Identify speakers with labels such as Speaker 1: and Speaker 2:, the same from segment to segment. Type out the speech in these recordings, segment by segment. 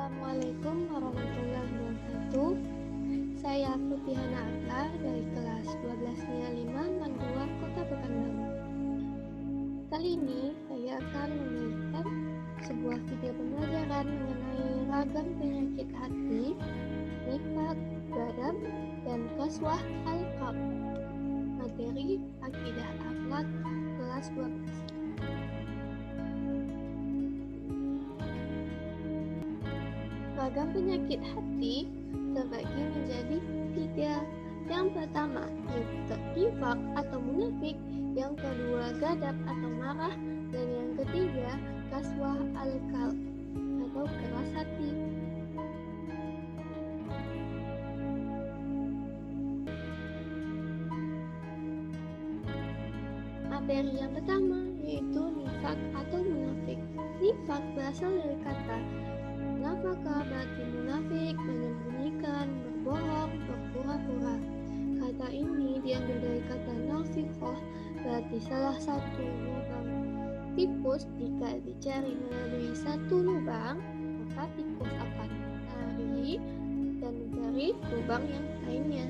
Speaker 1: Assalamualaikum warahmatullahi wabarakatuh. Saya Putihana Akla dari kelas 12-nya 5 Mandua Kota Pekanbaru. Kali ini saya akan memberikan sebuah video pembelajaran mengenai ragam penyakit hati, nifaq, ghadab, dan qaswah al-qalb. Materi Akidah Akhlak kelas 12. Ragam penyakit hati terbagi menjadi 3. Yang pertama yaitu nifaq atau munafik, yang kedua ghadab atau marah, dan yang ketiga qaswah al-qalb atau keras hati. Materi yang pertama yaitu nifaq atau munafik. Nifaq berasal dari kata nafaka, berarti munafik, menyembunyikan, berbohong, berpura-pura. Kata ini diambil dari kata nafiqah, berarti salah satu lubang. Tikus jika dicari melalui satu lubang, maka tikus akan lari dan mencari lubang yang lainnya.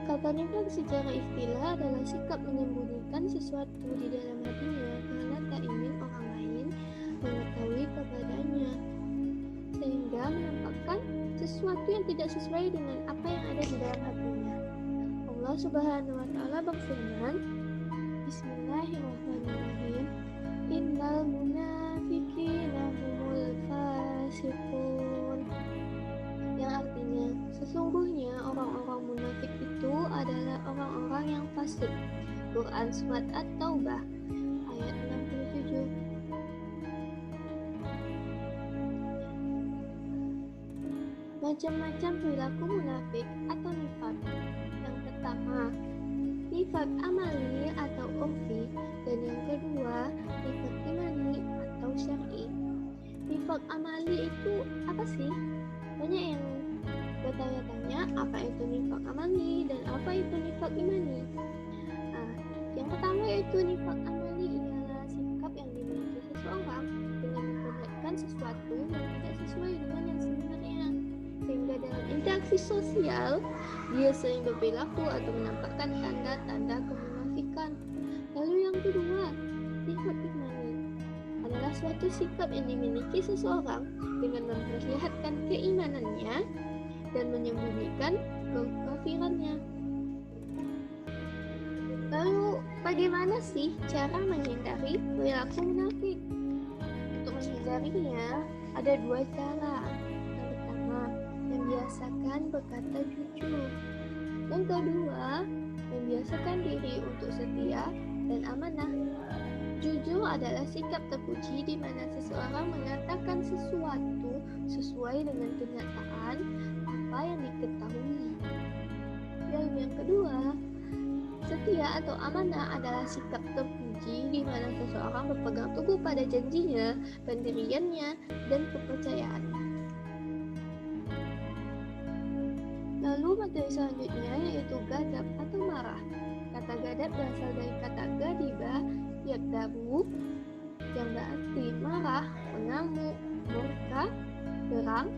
Speaker 1: Kata nifaq secara istilah adalah sikap menyembunyikan sesuatu di dalam hatinya karena tak ingin orang lain mengetahui kepadanya, sehingga menampakkan sesuatu yang tidak sesuai dengan apa yang ada di dalam hatinya. Allah Subhanahu wa Ta'ala berfirman, Bismillahirrahmanirrahim, Innal munafiqina humul fasiqun, yang artinya sesungguhnya orang-orang munafik itu adalah orang-orang yang fasik. Quran Surat At-Taubah ayat 67. Macam-macam perilaku munafik atau nifaq. Yang pertama, nifaq amali atau urfi, dan yang kedua, nifaq imani atau syar'i. Nifaq amali itu apa sih? Banyak yang bertanya-tanya apa itu nifaq amali dan apa itu nifaq imani. Yang pertama yaitu nifaq amali ialah sikap yang dimiliki seseorang dengan memperlihatkan sesuatu yang tidak sesuai dengan yang sebenarnya, sehingga dalam interaksi sosial dia sering berperilaku atau menampakkan tanda-tanda kemunafikan. Lalu yang kedua, nifaq imani adalah suatu sikap yang dimiliki seseorang dengan memperlihatkan keimanannya dan menyembunyikan kekafirannya. Lalu bagaimana sih cara menghindari perilaku munafik? Untuk menghindarinya ada 2 cara. Yang pertama, membiasakan berkata jujur. Yang kedua, membiasakan diri untuk setia dan amanah. Jujur adalah sikap terpuji di mana seseorang mengatakan sesuatu sesuai dengan kenyataan apa yang diketahui. Lalu yang kedua, setia atau amanah adalah sikap terpuji di mana seseorang berpegang teguh pada janjinya, pendiriannya, dan kepercayaannya. Lalu materi selanjutnya yaitu ghadab atau marah. Kata ghadab berasal dari kata ghadiba, yaghdabu, yang berarti marah, mengamuk, murka, gerang,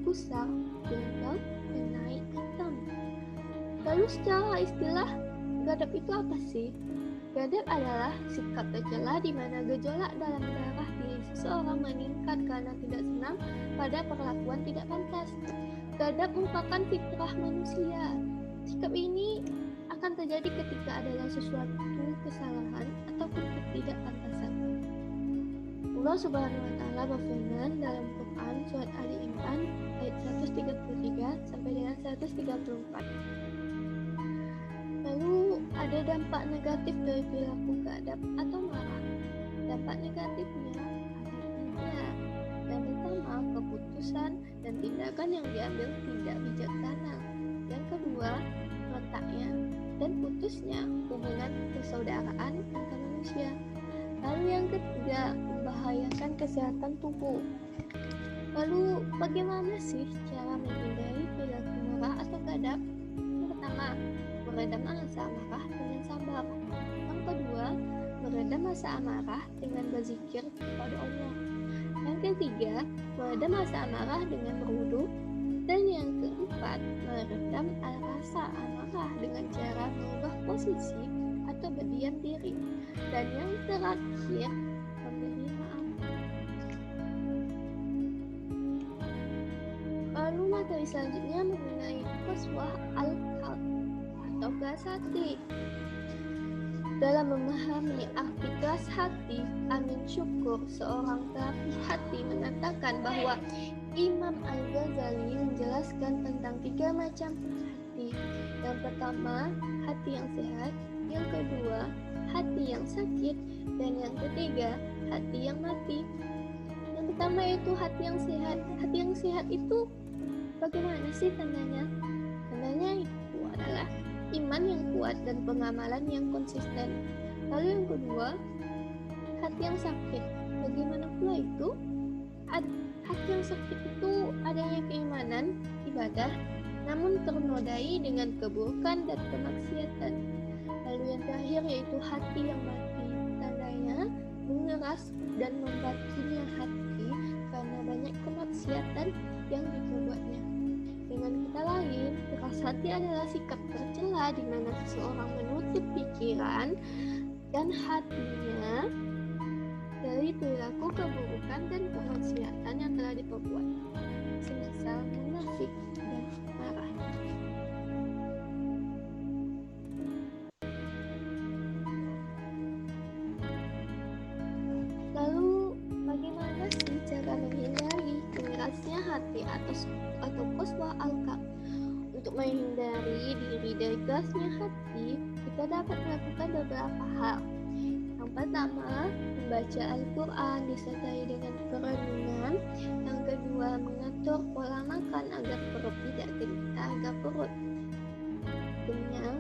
Speaker 1: gusar, jengkel, dan naik hitam. Lalu secara istilah, ghadab itu apa sih? Ghadab adalah sikap tercela di mana gejolak dalam darah diri seseorang meningkat karena tidak senang pada perlakuan tidak pantas. Ghadab merupakan fitrah manusia. Sikap ini akan terjadi ketika adalah sesuatu kesalahan ataupun ketidakpantasan. Allah Subhanahu wa Ta'ala berfirman dalam Quran Surat Ali Imran ayat 133 sampai dengan 134. Lalu ada dampak negatif dari perilaku ghadab atau marah. Dampak negatifnya ada 3. Yang pertama, keputusan dan tindakan yang diambil tidak bijaksana. Yang kedua, retaknya dan putusnya hubungan persaudaraan antar manusia. Lalu yang ketiga, membahayakan kesehatan tubuh. Lalu bagaimana sih cara menghindari perilaku marah atau ghadab? Yang pertama, meredam rasa amarah dengan sabar. Yang kedua, meredam rasa amarah dengan berzikir kepada Allah. Yang ketiga, meredam rasa amarah dengan berwudu. Dan yang keempat, meredam rasa amarah dengan cara mengubah posisi atau berdiam diri. Dan yang terakhir, memberi maaf. Lalu materi selanjutnya mengenai qaswah al-qalb atau keras hati. Dalam memahami arti keras hati, Amin Syukur, seorang terapis hati, mengatakan bahwa Imam Al-Ghazali menjelaskan tentang 3 macam hati. Yang pertama, hati yang sehat. Yang kedua, hati yang sakit. Dan yang ketiga, hati yang mati. Yang pertama itu hati yang sehat. Hati yang sehat itu bagaimana sih tandanya? Tandanya itu adalah iman yang kuat dan pengamalan yang konsisten. Lalu yang kedua, hati yang sakit. Bagaimana pula itu? Hati yang sakit itu adanya keimanan, ibadah, namun ternodai dengan keburukan dan kemaksiatan. Lalu yang terakhir yaitu hati yang mati. Tandanya mengeras dan membatunya hati karena banyak kemaksiatan yang diperbuatnya. Dengan kata lain, keras hati adalah sikap tercela di mana seseorang menutup pikiran dan hatinya dari perilaku keburukan dan kemaksiatan yang telah diperbuat, semisal munafik dan marah. Lalu bagaimana sih cara menghindari kerasnya hati atau qaswah al-qalb? Untuk menghindari diri dari kerasnya hati, kita dapat melakukan beberapa hal. Yang pertama, membaca Al-Quran disertai dengan perenungan. Yang kedua, mengatur pola makan agar perut tidak kenyang.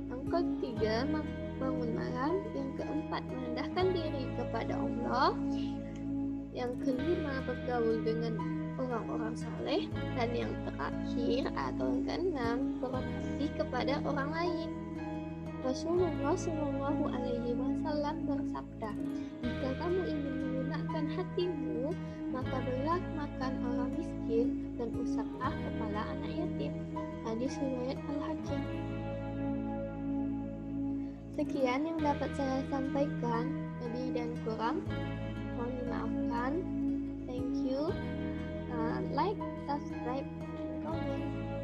Speaker 1: Yang ketiga, bangun malam. Yang keempat, merendahkan diri kepada Allah. Yang kelima, bergaul dengan orang-orang saleh. Dan yang terakhir atau yang keenam, berbakti kepada orang lain. Rasulullah Shallallahu Alaihi Wasallam bersabda, jika kamu ingin menggunakan hatimu, maka berilah makan orang miskin dan usaplah kepala anak yatim. Hadis riwayat Al-Hakim. Sekian yang dapat saya sampaikan, lebih dan kurang mohon dimaafkan. Thank you. Like, subscribe, comment.